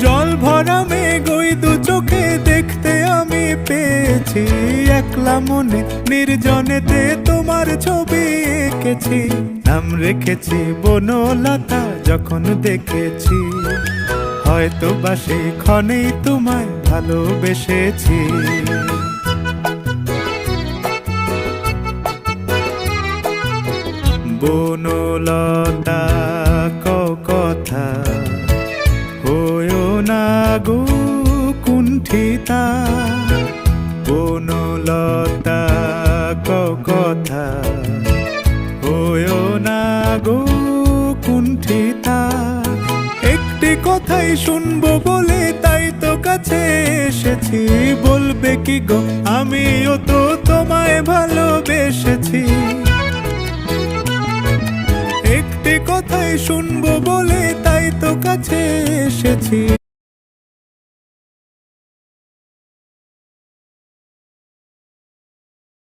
জল ভরা মেঘ ওই দু চোখে দেখতে আমি পেয়েছি, একলা মনে নির্জনেতে তোমার ছবি এঁকেছি। নাম রেখেছি বনলতা যখন দেখেছি, হয়তো বা সেই ক্ষণেই তোমায় ভালোবেসেছি। বনলতা কথা হয়ো না গো কুণ্ঠিতা, বনলতা কথা হয়ো না গো কুণ্ঠিতা। একটি কথাই শুনবো বলে তাই তো কাছে এসেছি, বলবে কি গো আমিও তো তোমায় ভালোবেসেছি। একটি কথাই শুনবো বলে তাই তো কাছে এসেছি,